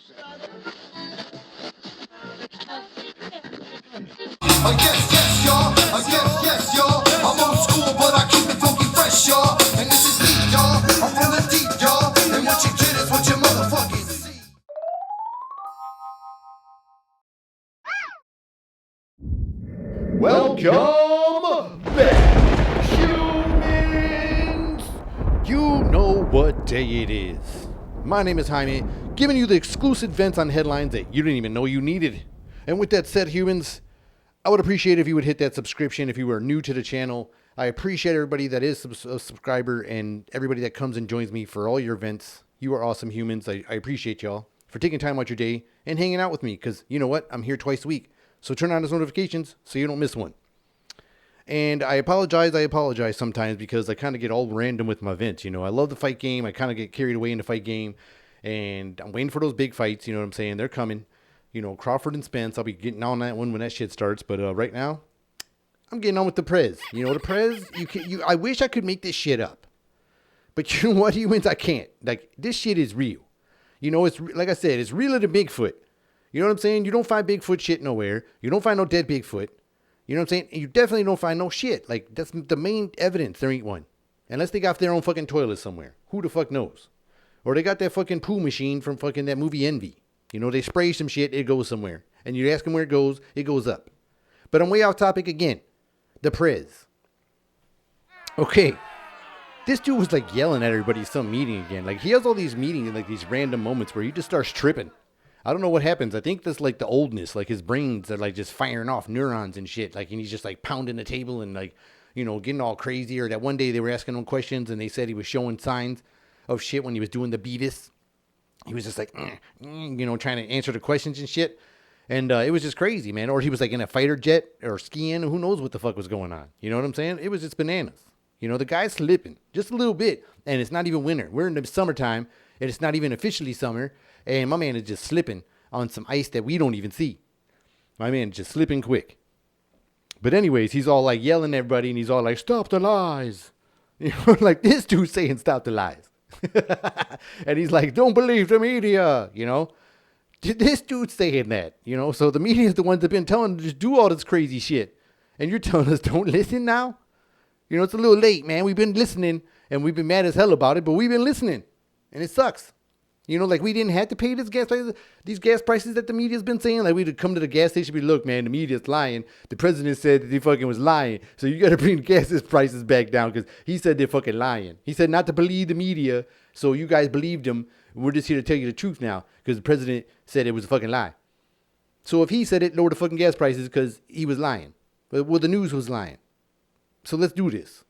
Yes, y'all. Yes, y'all. I'm old school, but I keep it funky fresh, y'all. And this is deep, y'all. I'm from the deep, y'all. And what you get is what you motherfucking see. Welcome back, humans! You know what day it is. My name is Jaime, giving you the exclusive vents on headlines that you didn't even know you needed. And with that said, humans, I would appreciate if you would hit that subscription if you are new to the channel. I appreciate everybody that is a subscriber and everybody that comes and joins me for all your events. You are awesome humans. I appreciate y'all for taking time out your day and hanging out with me because you know what? I'm here twice a week. So turn on those notifications so you don't miss one. And I apologize sometimes because I kind of get all random with my events. You know, I love the fight game. I kind of get carried away in the fight game. And I'm waiting for those big fights. You know what I'm saying? They're coming. You know, Crawford and Spence. I'll be getting on that one when that shit starts. But right now, I'm getting on with the Prez. You know, the Prez, I wish I could make this shit up. But you know what, humans? I can't. Like, this shit is real. You know, it's like I said, it's realer than Bigfoot. You know what I'm saying? You don't find Bigfoot shit nowhere. You don't find no dead Bigfoot. You know what I'm saying? And you definitely don't find no shit. Like, that's the main evidence. There ain't one. Unless they got their own fucking toilet somewhere. Who the fuck knows? Or they got that fucking poo machine from fucking that movie Envy. You know, they spray some shit, it goes somewhere. And you ask them where it goes up. But I'm way off topic again. The Prez. Okay. This dude was like yelling at everybody at some meeting again. Like, he has all these meetings, like these random moments where he just starts tripping. I don't know what happens. I think that's like the oldness. Like, his brains are like just firing off neurons and shit. Like, and he's just like pounding the table and like, you know, getting all crazy. Or that one day they were asking him questions and they said he was showing signs of shit when he was doing the Beavis. He was just like, you know, trying to answer the questions and shit. And it was just crazy, man. Or he was like in a fighter jet or skiing. Who knows what the fuck was going on? You know what I'm saying? It was just bananas. You know, the guy's slipping just a little bit. And it's not even winter. We're in the summertime. And it's not even officially summer. And my man is just slipping on some ice that we don't even see. My man is just slipping quick. But anyways, he's all like yelling at everybody. And he's all like, stop the lies. You know, like this dude saying stop the lies. And he's like, don't believe the media, you know. This dude's saying that, you know. So the media is the ones that have been telling to just do all this crazy shit. And you're telling us don't listen now? You know, it's a little late, man. We've been listening and we've been mad as hell about it, but we've been listening. And it sucks. You know, like we didn't have to pay these gas prices that the media's been saying. Like we'd come to the gas station and be, look, man, the media's lying. The president said that he fucking was lying. So you got to bring the gas prices back down because he said they're fucking lying. He said not to believe the media. So you guys believed him. We're just here to tell you the truth now because the president said it was a fucking lie. So if he said it, lower the fucking gas prices because he was lying. Well, the news was lying. So let's do this.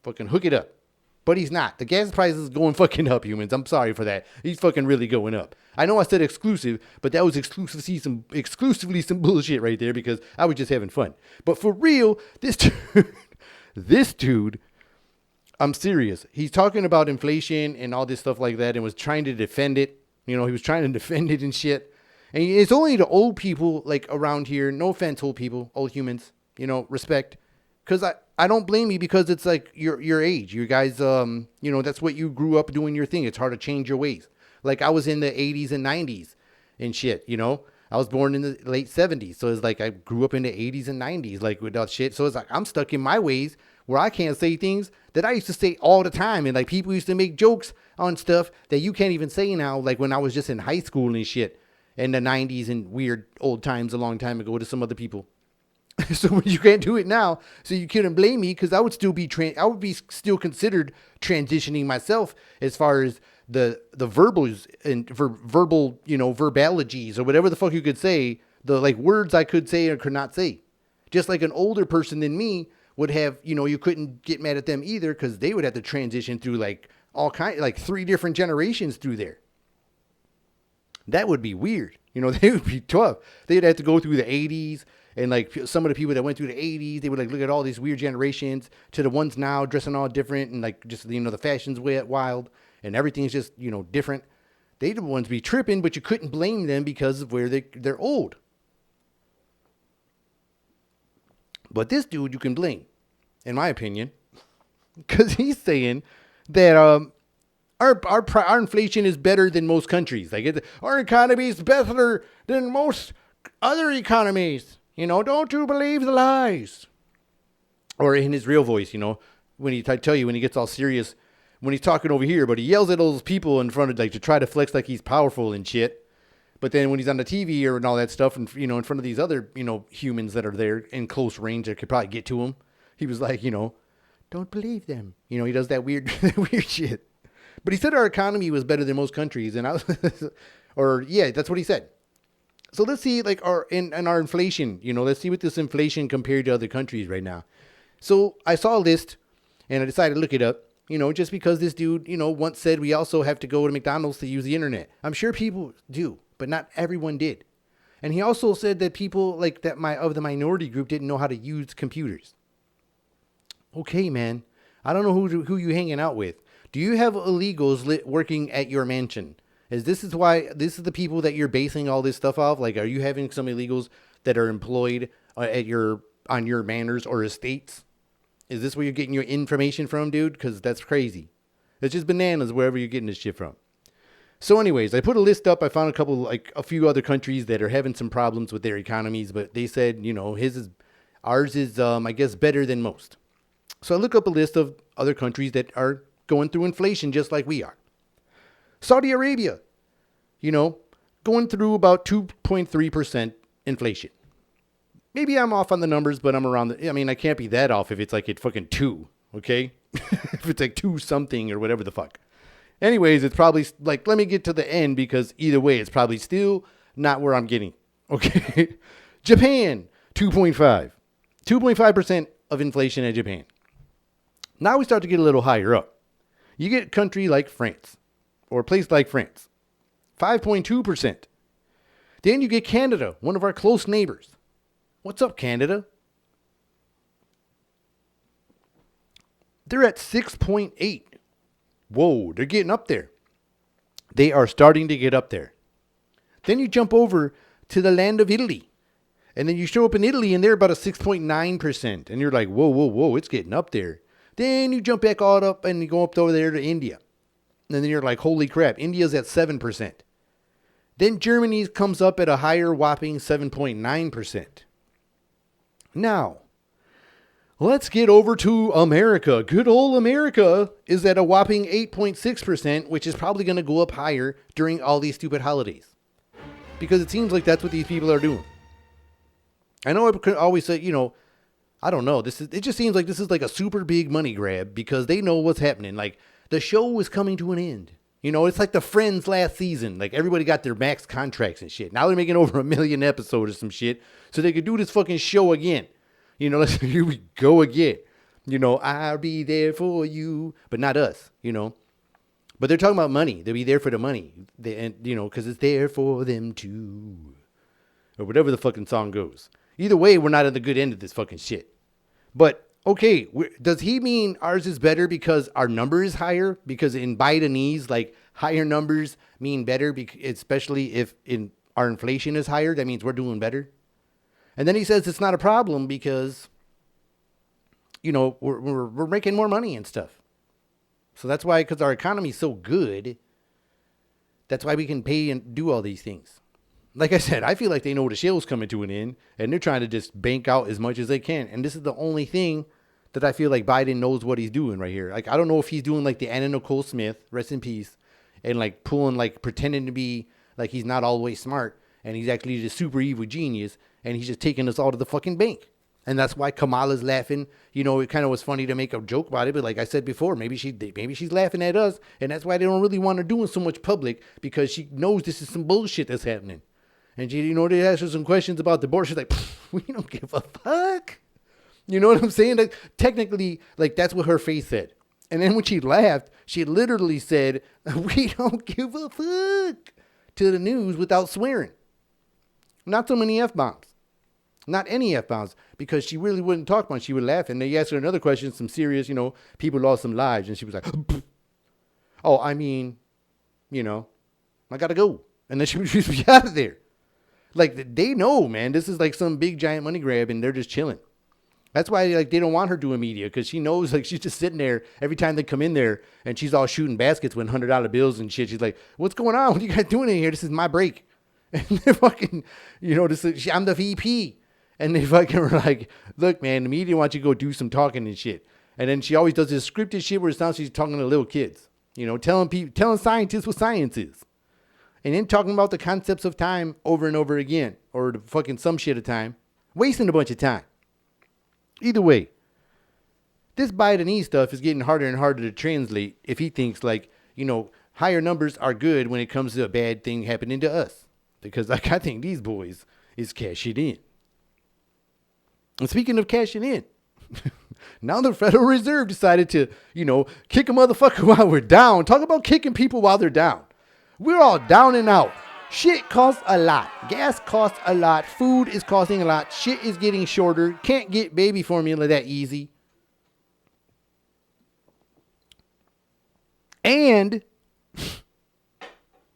Fucking hook it up. But he's not. The gas price is going fucking up, humans. I'm sorry for that. He's fucking really going up. I know I said exclusive, but that was exclusively some bullshit right there because I was just having fun. But for real, this dude, I'm serious. He's talking about inflation and all this stuff like that and was trying to defend it. You know, he was trying to defend it and shit. And it's only the old people like around here. No offense, old people, old humans. You know, respect. Because I don't blame you because it's like your age. You guys, you know, that's what you grew up doing your thing. It's hard to change your ways. Like I was in the 80s and 90s and shit, you know. I was born in the late 70s. So it's like I grew up in the 80s and 90s, like without shit. So it's like I'm stuck in my ways where I can't say things that I used to say all the time. And like people used to make jokes on stuff that you can't even say now. Like when I was just in high school and shit in the 90s and weird old times a long time ago to some other people. So you can't do it now. So you couldn't blame me because I would still be still considered transitioning myself as far as the verbals and verbal, you know, verbalities or whatever the fuck you could say, the like words I could say or could not say. Just like an older person than me would have, you know, you couldn't get mad at them either because they would have to transition through like all kind, like 3 different generations through there. That would be weird. You know, they would be tough. They'd have to go through the 80s. And like some of the people that went through the 80s, they would like look at all these weird generations to the ones now dressing all different and like just, you know, the fashion's wild and everything's just, you know, different. They the ones be tripping, but you couldn't blame them because of where they're old. But this dude you can blame, in my opinion, because he's saying that Our inflation is better than most countries. Like our economy is better than most other economies. Don't you believe the lies? Or in his real voice, when I tell you when he gets all serious, when he's talking over here, but he yells at all those people in front of to try to flex like he's powerful and shit. But then when he's on the TV and all that stuff, and in front of these other humans that are there in close range that could probably get to him, he was like, don't believe them. He does that weird shit. But he said our economy was better than most countries, and that's what he said. So let's see, like our inflation. Let's see what this inflation compared to other countries right now. So I saw a list, and I decided to look it up. Just because this dude, once said we also have to go to McDonald's to use the internet. I'm sure people do, but not everyone did. And he also said that people like that of the minority group didn't know how to use computers. Okay, man. I don't know who you hanging out with. Do you have illegals working at your mansion? This is the people that you're basing all this stuff off? Like, are you having some illegals that are employed on your manors or estates? Is this where you're getting your information from, dude? Because that's crazy. It's just bananas wherever you're getting this shit from. So anyways, I put a list up. I found a few other countries that are having some problems with their economies, but they said, ours is, I guess, better than most. So I look up a list of other countries that are going through inflation just like we are. Saudi Arabia, going through about 2.3% inflation. Maybe I'm off on the numbers, but I'm around I can't be that off if it's like fucking 2, okay? If it's like 2 something or whatever the fuck. Anyways, it's probably like, let me get to the end because either way, it's probably still not where I'm getting, okay? Japan, 2.5. 2.5% of inflation in Japan. Now we start to get a little higher up. You get a country like France, or a place like France, 5.2%. Then you get Canada, one of our close neighbors. What's up, Canada? They're at 6.8. Whoa, they're getting up there. They are starting to get up there. Then you jump over to the land of Italy. And then you show up in Italy and they're about a 6.9%. And you're like, whoa, it's getting up there. Then you jump back all up and you go up over there to India. And then you're like, holy crap, India's at 7%. Then Germany comes up at a higher whopping 7.9%. Now, let's get over to America. Good old America is at a whopping 8.6%, which is probably going to go up higher during all these stupid holidays. Because it seems like that's what these people are doing. I know I could always say, I don't know. It just seems like this is like a super big money grab because they know what's happening. Like the show is coming to an end. It's like the Friends last season. Like everybody got their max contracts and shit. Now they're making over 1 million episodes or some shit so they could do this fucking show again. Here we go again. I'll be there for you, but not us, But they're talking about money. They'll be there for the money. Because it's there for them too. Or whatever the fucking song goes. Either way, we're not at the good end of this fucking shit. But, okay, does he mean ours is better because our number is higher? Because in Bidenese, like, higher numbers mean better, especially if our inflation is higher. That means we're doing better. And then he says it's not a problem because, we're making more money and stuff. So that's why, because our economy is so good, that's why we can pay and do all these things. Like I said, I feel like they know the show's coming to an end, and they're trying to just bank out as much as they can. And this is the only thing that I feel like Biden knows what he's doing right here. Like, I don't know if he's doing like the Anna Nicole Smith, rest in peace, and like pulling, like pretending to be like he's not all the way smart, and he's actually just super evil genius, and he's just taking us all to the fucking bank. And that's why Kamala's laughing. It kind of was funny to make a joke about it, but like I said before, maybe she's laughing at us, and that's why they don't really want her doing so much public, because she knows this is some bullshit that's happening. And she, they asked her some questions about the border. She's like, we don't give a fuck. You know what I'm saying? Like, technically, like, that's what her face said. And then when she laughed, she literally said, we don't give a fuck to the news without swearing. Not so many F-bombs. Not any F-bombs. Because she really wouldn't talk much. She would laugh. And they asked her another question, some serious, people lost some lives. And she was like, oh, I got to go. And then she would just be out of there. Like, they know, man, this is like some big giant money grab and they're just chilling. That's why like they don't want her doing media, because she knows like she's just sitting there every time they come in there and she's all shooting baskets with $100 bills and shit. She's like, "What's going on? What are you guys doing in here? This is my break." And they're fucking, I'm the VP. And they fucking were like, "Look, man, the media wants you to go do some talking and shit." And then she always does this scripted shit where it sounds like she's talking to little kids, telling scientists what science is. And then talking about the concepts of time over and over again, or the fucking some shit of time, wasting a bunch of time. Either way, this Bidenese stuff is getting harder and harder to translate if he thinks like, higher numbers are good when it comes to a bad thing happening to us. Because like I think these boys is cashing in. And speaking of cashing in, now the Federal Reserve decided to, kick a motherfucker while we're down. Talk about kicking people while they're down. We're all down and out. Shit costs a lot. Gas costs a lot. Food is costing a lot. Shit is getting shorter. Can't get baby formula that easy. And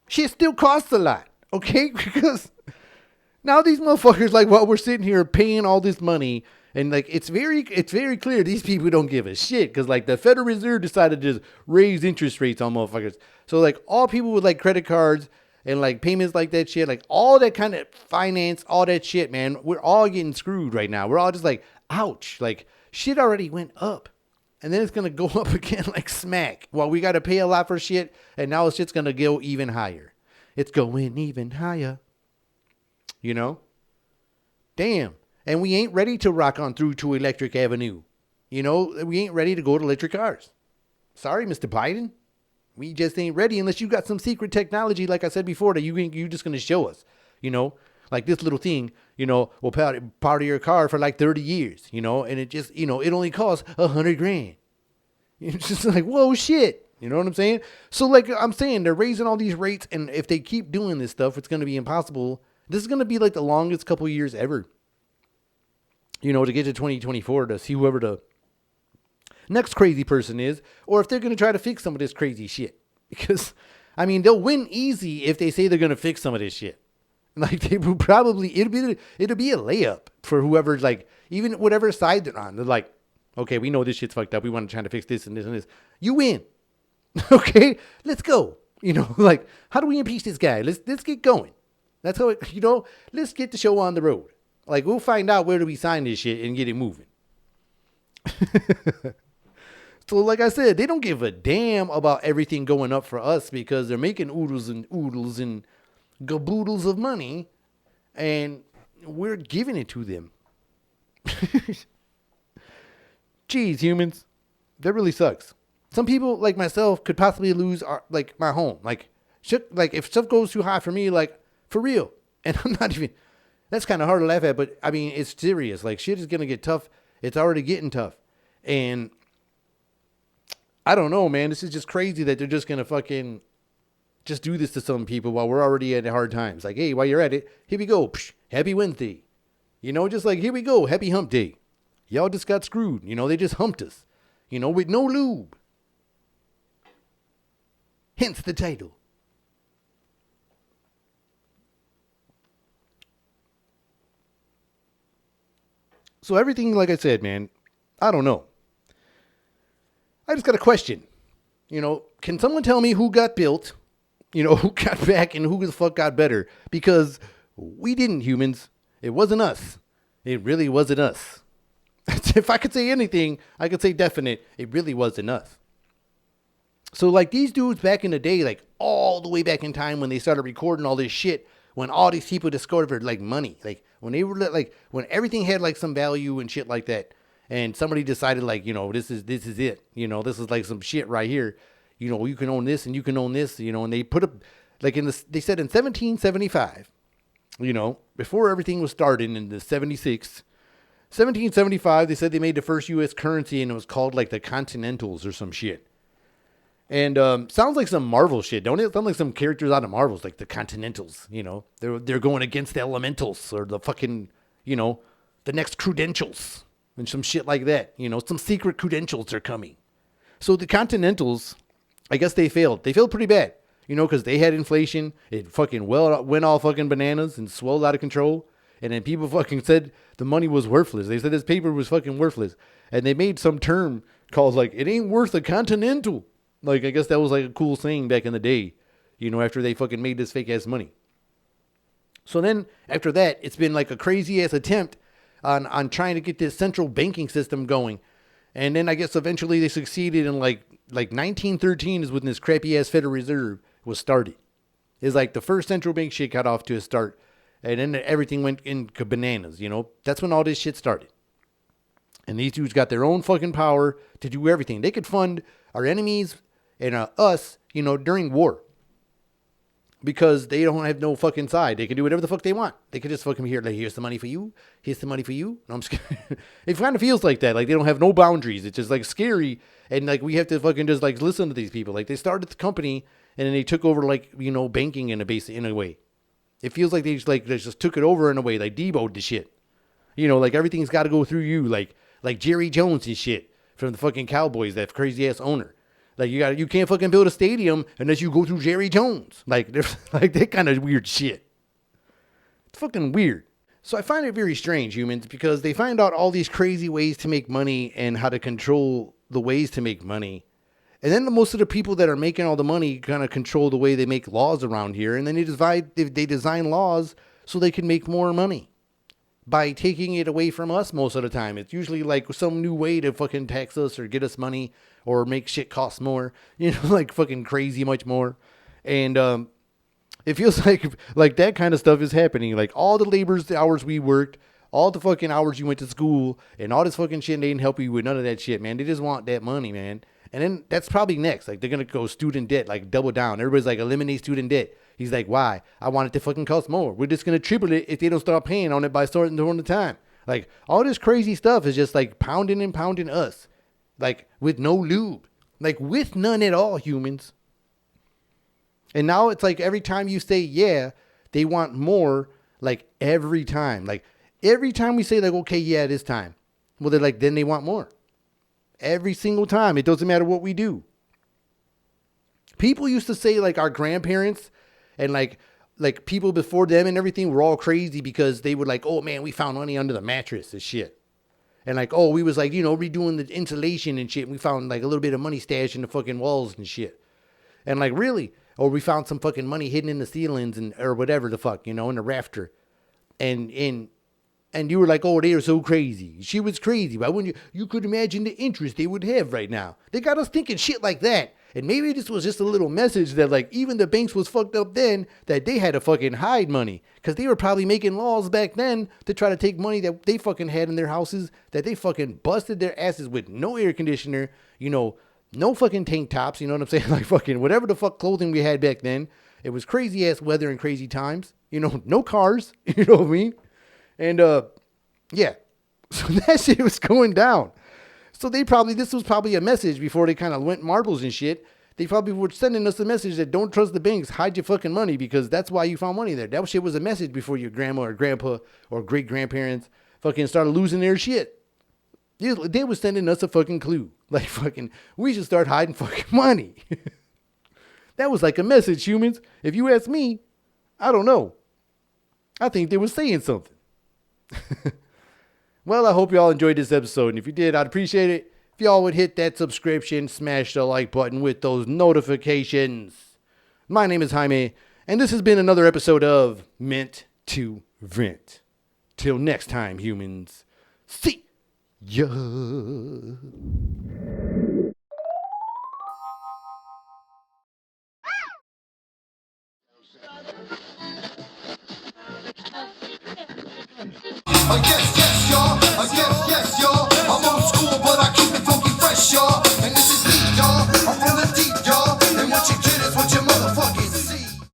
shit still costs a lot. Okay? Because now these motherfuckers, like, while we're sitting here paying all this money, and like it's very clear these people don't give a shit, because like the Federal Reserve decided to just raise interest rates on motherfuckers. So like all people with like credit cards and like payments like that shit, like all that kind of finance, all that shit, man, we're all getting screwed right now. We're all just like, ouch, like shit already went up. And then it's going to go up again like smack. Well, we got to pay a lot for shit, and now shit's going to go even higher. It's going even higher. Damn. And we ain't ready to rock on through to Electric Avenue. We ain't ready to go to electric cars. Sorry, Mr. Biden. We just ain't ready unless you got some secret technology, like I said before, that you just going to show us. Like this little thing, will power your car for like 30 years, and it just, it only costs $100,000. It's just like, whoa, shit. You know what I'm saying? So like I'm saying, they're raising all these rates, and if they keep doing this stuff, it's going to be impossible. This is going to be like the longest couple years ever. To get to 2024 to see whoever the next crazy person is, or if they're going to try to fix some of this crazy shit. Because, they'll win easy if they say they're going to fix some of this shit. Like, they will probably, it'll be a layup for whoever's like, even whatever side they're on. They're like, okay, we know this shit's fucked up. We want to try to fix this and this and this. You win. Okay, let's go. Like, how do we impeach this guy? Let's get going. That's how it, let's get the show on the road. Like, we'll find out where do we sign this shit and get it moving. So, like I said, they don't give a damn about everything going up for us, because they're making oodles and gaboodles of money, and we're giving it to them. Jeez, humans. That really sucks. Some people, like myself, could possibly lose my home. Like, shit, like, if stuff goes too high for me, like, for real. And I'm not even... That's kind of hard to laugh at, but it's serious. Like, shit is going to get tough. It's already getting tough. And I don't know, man. This is just crazy that they're just going to fucking just do this to some people while we're already at hard times. Like, hey, while you're at it, here we go. Psh, happy Wednesday. Just like, here we go. Happy hump day. Y'all just got screwed. They just humped us. With no lube. Hence the title. So everything, like I said, man, I don't know. I just got a question. Can someone tell me who got built, who got back, and who the fuck got better? Because we didn't, humans. It wasn't us. It really wasn't us. If I could say anything, I could say definite. It really wasn't us. So like these dudes back in the day, like all the way back in time when they started recording all this shit, when all these people discovered like money, like when they were like, when everything had like some value and shit like that, and somebody decided like, this is it, this is like some shit right here, you can own this and you can own this, and they put up like they said in 1775, before everything was started in the 1775, they said they made the first U.S. currency, and it was called like the Continentals or some shit. And sounds like some Marvel shit, don't it? Sounds like some characters out of Marvels, like the Continentals. They're going against the Elementals, or the fucking, the next Credentials and some shit like that. Some secret credentials are coming. So the Continentals, I guess they failed. They failed pretty bad, because they had inflation. It fucking went all fucking bananas and swelled out of control. And then people fucking said the money was worthless. They said this paper was fucking worthless. And they made some term called like, it ain't worth a continental. Like, I guess that was like a cool saying back in the day, after they fucking made this fake ass money. So then after that, it's been like a crazy ass attempt on trying to get this central banking system going. And then I guess eventually they succeeded in like 1913 is when this crappy ass Federal Reserve was started. It's like the first central bank shit got off to a start. And then everything went into bananas, That's when all this shit started. And these dudes got their own fucking power to do everything. They could fund our enemies and us, during war. Because they don't have no fucking side. They can do whatever the fuck they want. They could just fucking like, here's the money for you. Here's the money for you. No, I'm just kidding. It kind of feels like that. Like they don't have no boundaries. It's just like scary. And like we have to fucking just like listen to these people. Like they started the company and then they took over like, banking in a way. It feels like they just took it over in a way. Like Debo'd the shit. Like everything's got to go through you. Like Jerry Jones and shit from the fucking Cowboys, that crazy ass owner. Like you can't fucking build a stadium unless you go through Jerry Jones. Like there's like that kind of weird shit. It's fucking weird. So I find it very strange, humans, because they find out all these crazy ways to make money and how to control the ways to make money. And then most of the people that are making all the money kind of control the way they make laws around here. And then they design laws so they can make more money by taking it away from us most of the time. It's usually like some new way to fucking tax us or get us money or make shit cost more, like fucking crazy much more. And it feels like that kind of stuff is happening. Like all the hours we worked, all the fucking hours you went to school and all this fucking shit, they didn't help you with none of that shit, man. They just want that money, man. And then that's probably next. Like they're going to go student debt, like double down. Everybody's like, eliminate student debt. He's like, why? I want it to fucking cost more. We're just going to triple it if they don't start paying on it by starting during the time. Like all this crazy stuff is just like pounding and pounding us. Like with no lube. Like with none at all, humans. And now it's like every time you say yeah, they want more. Like every time. Like every time we say like, okay, yeah, this time. Well, they're like, then they want more. Every single time. It doesn't matter what we do. People used to say like our grandparents and like people before them and everything were all crazy because they were like, oh man, we found money under the mattress and shit. And like, oh, we was like, redoing the insulation and shit. And we found like a little bit of money stashed in the fucking walls and shit. And like, really? Or we found some fucking money hidden in the ceilings and or whatever the fuck, in the rafter. And you were like, oh, they are so crazy. She was crazy. Why wouldn't you could imagine the interest they would have right now. They got us thinking shit like that. And maybe this was just a little message that like even the banks was fucked up then that they had to fucking hide money. Because they were probably making laws back then to try to take money that they fucking had in their houses that they fucking busted their asses with no air conditioner, no fucking tank tops, you know what I'm saying? Like fucking whatever the fuck clothing we had back then. It was crazy ass weather and crazy times. No cars, you know what I mean? And yeah. So that shit was going down. So this was probably a message before they kind of went marbles and shit. They probably were sending us a message that don't trust the banks, hide your fucking money because that's why you found money there. That shit was a message before your grandma or grandpa or great grandparents fucking started losing their shit. They were sending us a fucking clue. Like fucking, we should start hiding fucking money. That was like a message, humans. If you ask me, I don't know. I think they were saying something. Well, I hope y'all enjoyed this episode. And if you did, I'd appreciate it if y'all would hit that subscription, smash the like button with those notifications. My name is Jaime, and this has been another episode of Meant to Vent. Till next time, humans. See ya. Yes, yes.